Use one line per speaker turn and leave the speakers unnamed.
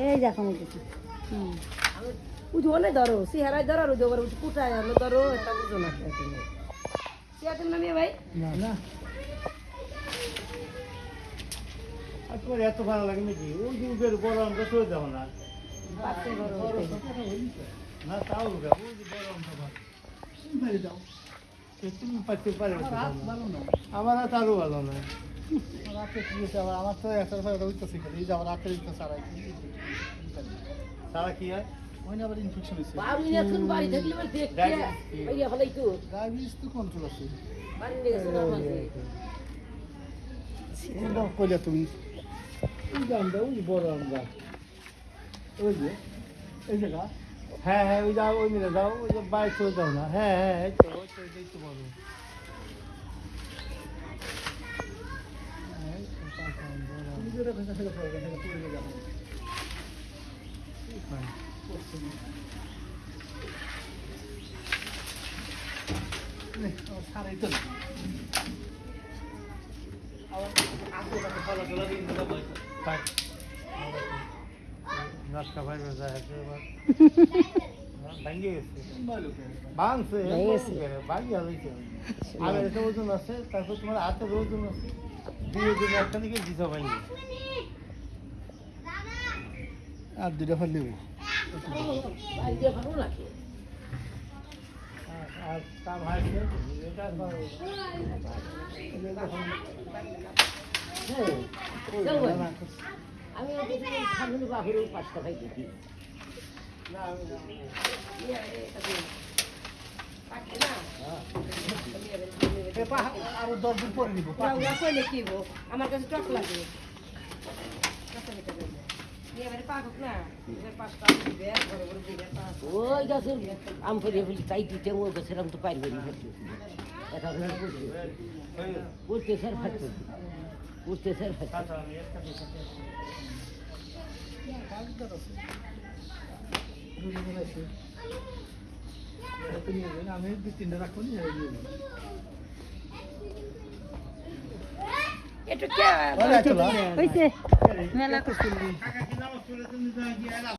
এই দেখো মইতেছে উজনে ধরো সিহারায় ধরো আর উজোবার কুটায় আলো ধরো এটা বুঝো না সিয়াতেন না ভাই
না আজকে এত ভালো লাগে নাকি ওই যুগের গরমটা চলে যাও না
পাতে বড়
না তাও ওই যে গরমটা ভালো যাও তুমি পাচ্ছে পারে আমার হাত আরো ভালো না আমার তো একটা উঠতেছে এই যে আমার রাতের উঠতে সারা কি হয় ওই না আবার ইনফেকশন হয়েছে
বাড়ি এখন বাড়ি থাকলে বল দেখ ভাইয়া হলাই তো
ডায়াবেটিস তো কন্ট্রোল আছে
বাড়ি নিয়ে গেছে না মাঝে
সিনেমা কইলা তুমি এই জানদা ওই বড় আমরা ওই যে এই জায়গা হ্যাঁ হ্যাঁ ওই যাও ওই মিলে যাও ওই যে বাইক চলে যাও না হ্যাঁ হ্যাঁ এই তো ওই তো বড় নাস্তা ভাই ভাঙিয়ে গেছে ভাঙছে ভাঙিয়ে হয়েছে আর এটা ওজন আছে তারপর তোমার হাতের ওজন আছে দুই ওজন একটা দিকে দিতে ভাঙিয়ে আর দুটা ফেল দেবো আর তা ভাই এটা
আমি সামনে বাপের পাঁচটা ভাই দেখি
আরো 10 দিন পরে নিব
আমার কাছে টক লাগে ওই গাছের আম ফেরিয়ে ফেলি তাই দিতে ওই গাছের আম তো পাইবে না বুঝতে স্যার ফাটতে বুঝতে স্যার ফাটতে
আমি 2-3টা রাখবো
এটা কে হইছে মেলা করছিলি